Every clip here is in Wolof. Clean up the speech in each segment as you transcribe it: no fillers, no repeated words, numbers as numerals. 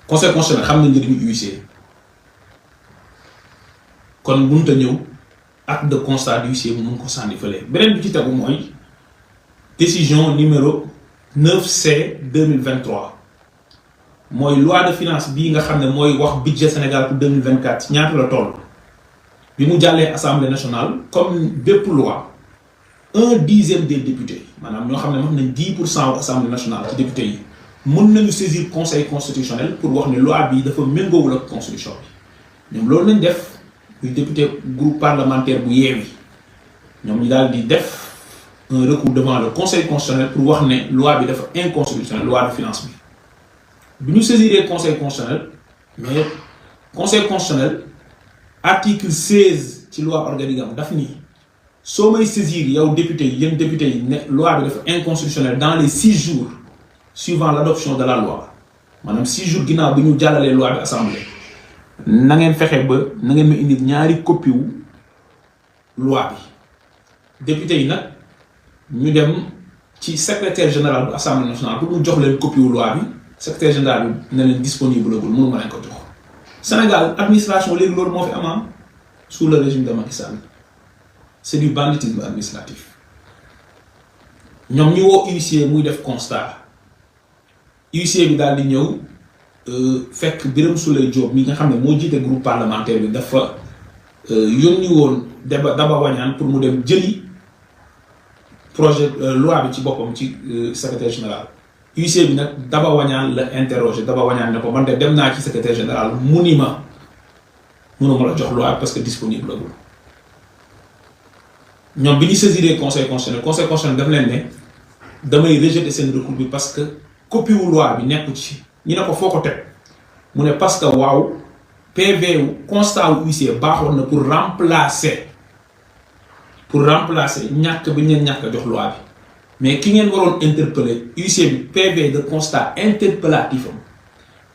conseil constitutionnel xam na njëriñu huissier kon mënut a ñëw acte de constat d'huissier bu mun ko sànni fële beneen bi ci tegu mooy décision numéro 9C 2023 mooy loi de finance bii nga xam ne mooy wax budget Sénégal pour 2024 ñaata la toll bi mu jàllee assemblée nationale comme bépp loi 1/10 des députés maanaam ñoo xam ne wax nañ 10% wu assemblée nationale ci députés yi mën nañu saisir conseil constitutionnel pour wax ne loi bi dafa méngoowul ak constitution bi ñoom loolu lañ def muy député groupe parlementaire bu Yewwi ñoom ñu daal di def un recours devant le conseil constitutionnel pour wax ne loi bi dafa inconstitutionnel loi de finance bi ñu saisiree conseil constitutionnel mais conseil constitutionnel article 16 ci loi organique am daf ni soo may saisir yow député yi yéen député yi ne loi bi dafa inconstitutionnel dans les 6 jours suivant l'adoption de la loi maanaam 6 jours ginnaaw bi ñu jàllalee loi bi assemblée na ngeen fexe ba na ngeen ma indi ñaari copie wu loi bi député yi nag ñu dem ci secrétaire général bu assemblée nationale pour mu jox leen copie wu loi bi secrétaire général bi ne leen disponible agul mënu ma leen ko jox Sénégal administration léegi loolu moo fi am sous le régime de Macky Sall c'est du banditisme administratif ñoom ñu woo huissier muy def constat huissier bi daal di ñëw fekk Birame Souleye Diop mi nga xam ne moo jiite groupe parlementaire bi dafa yónni woon Daba Wañaan pour mu dem jëli projet loi bi ci boppam ci secrétaire général huissier bi nag Daba Wañaan la interroger Daba Wañaan ne ko man de dem naa ci secrétaire général mu ni ma mënuma la jox loi parce que disponible agul ñoom bi ñu saisiré conseil constitutionnel daf leen ne damay rejeter seen recours bi parce que copie wu loi bi nekku ci ñu ne ko foo ko teg mu ne parce que waaw PV wu constat wu huissier baaxoon na pour remplacer ñàkk bi ngeen ñàkk a jox loi bi mais ki ngeen waroon interpeller huissier bi PV de constat interpellatif am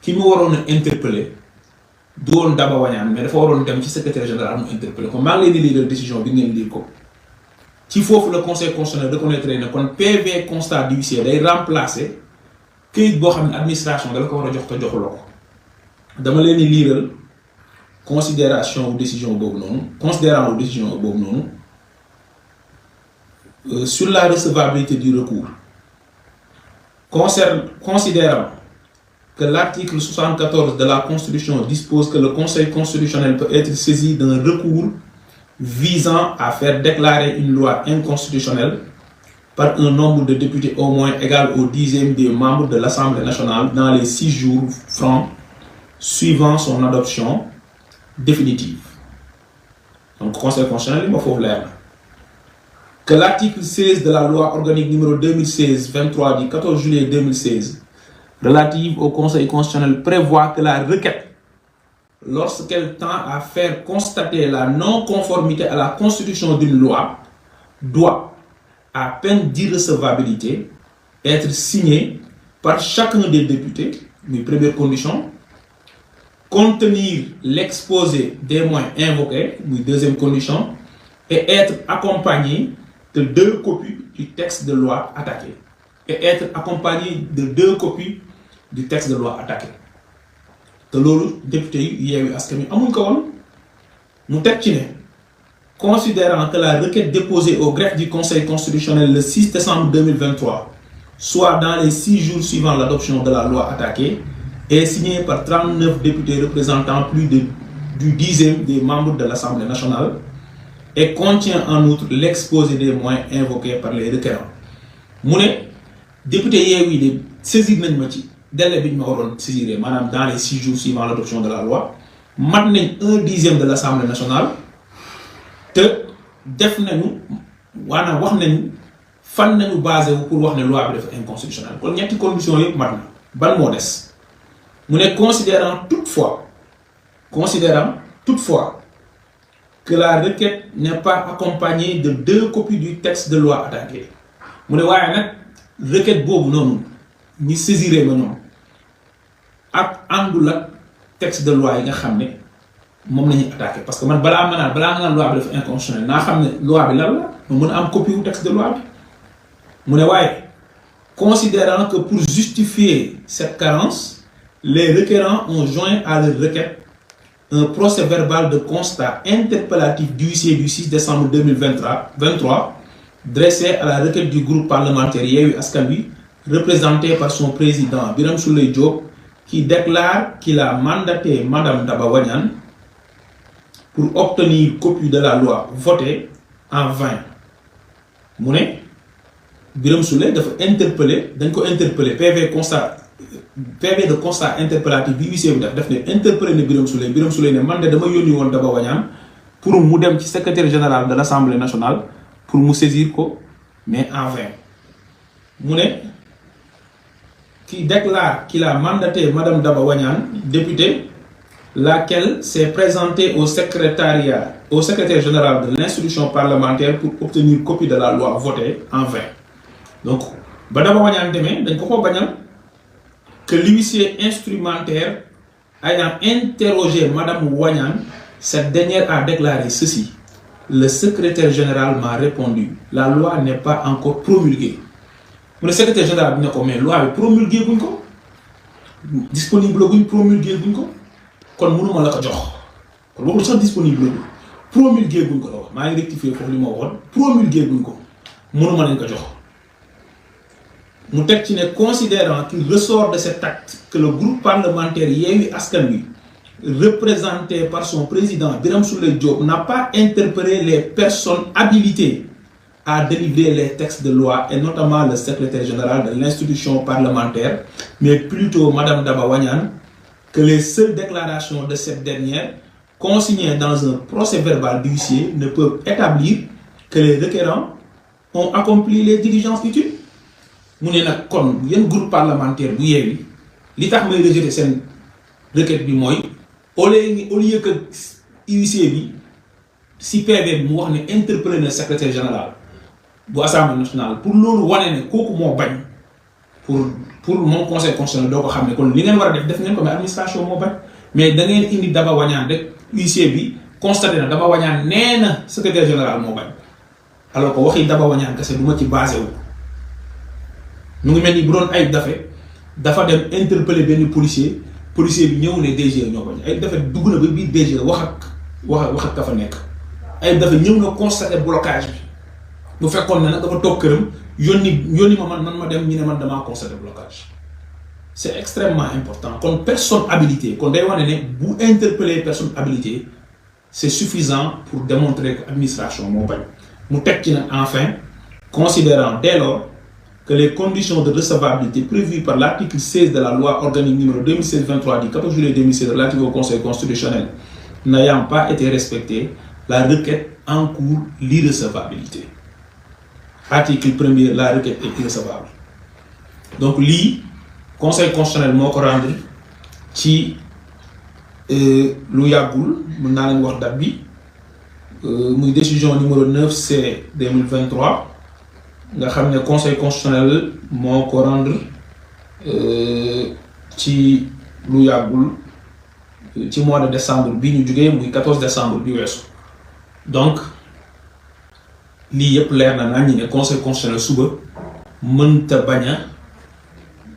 ki mu waroon a interpeller du woon Daba Wañaan mais dafa waroon dem ci secrétaire général mu interpeller ko maa ngi leen di lire décision bi ngeen lire ko ci foofu le conseil constitutionnel reconnaître ne kon PV constat d'huissier day remplacer këyit boo xam ne administration dala ko war a jox te joxuloo ko dama leen di liiral considération ou décision boobu noonu considérant ou décision boobu noonu sur la recevabilité du recours considérant que l'article 74 de la Constitution dispose que le Conseil constitutionnel peut être saisi d'un recours visant à faire déclarer une loi inconstitutionnelle par un nombre de députés au moins égal au 10e des membres de l'Assemblée nationale dans les 6 jours francs suivant son adoption définitive. Donc, Conseil constitutionnel, il faut l'air. Que l'article 16 de la loi organique numéro 2016-23 du 14 juillet 2016 relative au Conseil constitutionnel prévoit que la requête, lorsqu'elle tend à faire constater la non-conformité à la constitution d'une loi, doit, à peine d'irrecevabilité, être signée par chacun des députés, une première condition, contenir l'exposé des moyens invoqués, une deuxième condition, et être accompagné de 2 copies du texte de loi attaqué. Et être accompagné de 2 copies du texte de loi attaqué. te loolu député yi Yewwi Askan Wi amuñ ko woon mu teg ci ne considérant que la requête déposée au greffe du Conseil constitutionnel le 6 décembre 2023 soit dans les 6 jours suivant l'adoption de la loi attaquée est signée par 39 députés représentant plus du 10e des membres de l'Assemblée nationale et contient en outre l'exposé des moyens invoqués par les requérants mu ne député Yewwi de saisir nañ ma ci délai bi ñu ma waroon saisir maanaam dans les 6 jours suivant l'adoption de la loi mat nañ 1/10 de l'Assemblée nationale te def nañu maanaam wax nañu fan nañu basé wu pour wax ne loi bi dafa inconstitutionnelle kon ñetti conditions yëpp mat na ban moo des mu ne considérant toutefois que la requête n'est pas accompagnée de 2 copies du texte de loi attaqué mu ne waaye nag requête boobu noonu ñi saisiré ma ñoom ak àndul ak texte de loi yi nga xam ne moom la ñuy attaqué parce que man balaa nga naan loi bi dafa inconstitutionnel naa xam ne loi bi lan la ma mën a am copie wu texte de loi bi mu ne waaye considérant que pour justifier cette carence les requérants ont joint à leur requête un procès verbal de constat interpellatif d'huissier du 6 décembre 2023 dressé à la requête du groupe parlementaire Yewwi Askan Wi, représenté par son président Birame Souleye Diop, qui déclare qu'il a mandaté Madame Daba Wanyan pour obtenir copie de la loi votée en vain. Mu ne Birame Souleye dafa interpellé dañ ko interpellé PV de constat interpellatif bi huissier bi def ne interpellé ne Birame Souleye ne man de dama yónni woon Daba Wanyan pour mu dem ci secrétaire général de l'Assemblée nationale pour mu saisir ko, mais en vain. Mu ne qui déclare qu'il a mandaté Madame Daba Wanyan, députée, laquelle s'est présentée au secrétaire général de l'institution parlementaire pour obtenir copie de la loi votée en vain. Donc, Daba Wanyan demee dañ ko bañal que l'huissier instrumentaire ayant interrogé Madame Wanyan, cette dernière a déclaré ceci: le secrétaire général m'a répondu, la loi n'est pas encore promulguée. Le secrétaire général bi ne ko mais loi bi promulgué guñ ko, disponible guñ promulgué guñ ko, kon mënuma la ko jox. Kon waxul sax disponible guñ, promulgué guñ ko la wax. Maa ngi rectifier foofu li ma waxoon, promulgué guñ ko, mënuma leen ko jox. Mu teg ci ne considérant qu'il ressort de cet acte que le groupe parlementaire Yewwi Askan Wi, représenté par son président Birame Souleye Diop, n'a pas interpellé les personnes habilitées à délivrer les textes de loi, et notamment le secrétaire général de l'institution parlementaire, mais plutôt Madame Daba Wanyan, que les seules déclarations de cette dernière, consignées dans un procès verbal d'huissier, ne peuvent établir que les requérants ont accompli les diligences utiles. Mu ne nag kon yeen groupe parlementaire bu Yewwi li tax may rejeter seen requête bi mooy au lieu que huissier bi si PV bi mu wax ne interpellé le secrétaire général bu Assemblée nationale pour loolu wane ne kooku moo bañ pour mon conseil constitutionnel doo ko xam ne kon li ngeen war a def ngeen ko mais administration moo bañ, mais da ngeen indi Daba Wanyan rek huissier bi constaté na Daba Wanyan nee na secrétaire général moo bañ, alors que waxi Daba Wanyan kese du ma ci basé wu. Mu ngi mel ni bu doon Ayib dafa dem interpeller benn policier bi ñëw ne DG ñoo bañ. Ayib Daffé dugg na ba biir DG wax ak ka fa nekk. Ayib Daffé ñëw na constater blocage bi bu fekkoon ne nag dafa toog këram yónni ma man ma dem ñu ne man damaa constater blocage. C'est extrêmement important. Kon personne habilitée kon day wane ne bu interpeller personne habilitée c'est suffisant pour démontrer que administration moo bañ. Mu teg ci nag enfin considérant dès lors que les conditions de recevabilité prévues par l'article 16 de la loi organique numéro 2016-23 du 14 juillet 2016 relative au Conseil constitutionnel n'ayant pas été respectées, la requête encourt l'irrecevabilité. Article 1er, la requête est irrecevable. Donc lii Conseil constitutionnel moo ko rendre ci lu yàggul mën naa leen wax date bi muy décision numéro 9C 2023 nga xam ne Conseil constitutionnel moo ko rendre ci lu yàggul ci mois de décembre bi ñu jugee muy 14 décembre bi weesu. Donc lii yëpp leer na naa ñi ne Conseil constitutionnel suba mënta bañ a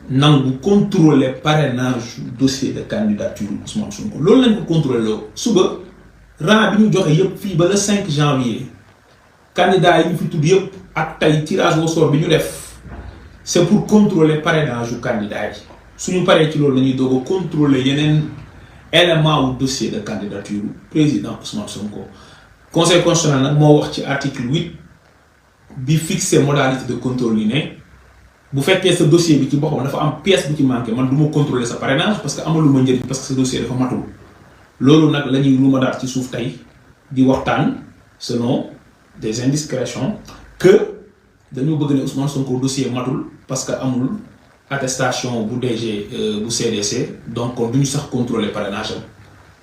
nangu contrôler parrainage dossier de candidature Ousmane Sonko loolu lañ ko contrôler loo suba rang bi ñu joxe yëpp fii ba le 5 janvier candidat yi ñu fi tudd yëpp ak tey tirage au sort bi ñu def c'est pour contrôler parrainage yu candidat yi suñu paree ci loolu la ñuy doog a contrôler yeneen élément wu dossier de candidature président Ousmane Sonko. Conseil constitutionnel nag moo wax ci article 8 bi fixé modalité de contrôle yi ne bu fekkee sa dossier bi ci boppam dafa am pièce bu ci manqué man du ma contrôler sa parrainage parce que amaluma njëriñ parce que sa dossier dafa matul loolu nag la ñuy ruuma daal ci suuf tey di waxtaan selon des indiscrétions que dañoo bëgg ne Ousmane Sonko dossier matul parce que amul attestation bu DG bu CDC donc kon duñu sax contrôler parrainage am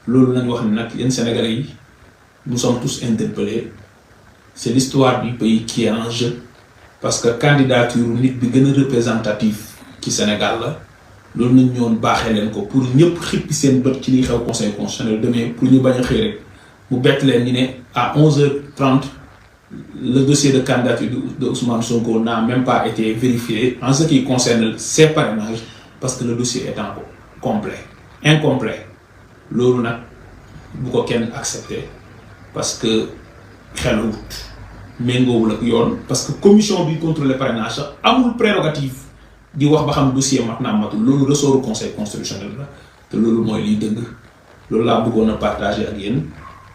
loolu lañ wax ne nag yéen Sénégalais yi nous sommes tous interpellés c'est l'histoire du pays qui est en jeu parce que candidature nit bi gën a représentatif ci Sénégal la loolu nañ ñoon baaxee leen ko pour ñëpp xippi seen bët ci liy xew Conseil constitutionnel demain pour ñu bañ a xëy rek mu bett leen ñu ne à 11h30 le dossier de candidature de Ousmane Sonko n'a même pas été vérifié en ce qui concerne ses parrainages parce que le dossier est en cours. complet incomplet loolu nag bu ko kenn accepté parce que xelawut méngoowul ak yoon parce que commission bi contrôle parrainage amul prérogative di wax ba xam dossier mat naa matul loolu ressortu conseil constitutionnel la te loolu mooy liy dëgg loolu laa bëggoon a partager ak yéen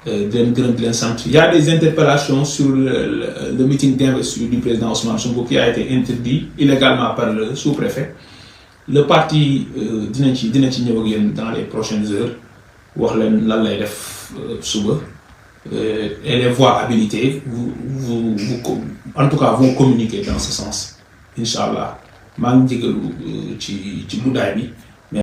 di leen gërëm di leen sant. Il y a des interpellations sur le meeting d'investiture du président Ousmane Sonko qui a été interdit illégalement par le sous-préfet. Le parti dina ci ñëw ak yéen dans les prochaines heures wax leen lan lay def suba et les voix habilitées vous en tout cas vont communiquer dans ce sens incha allah maa ngi jégalu ci guddaay bi.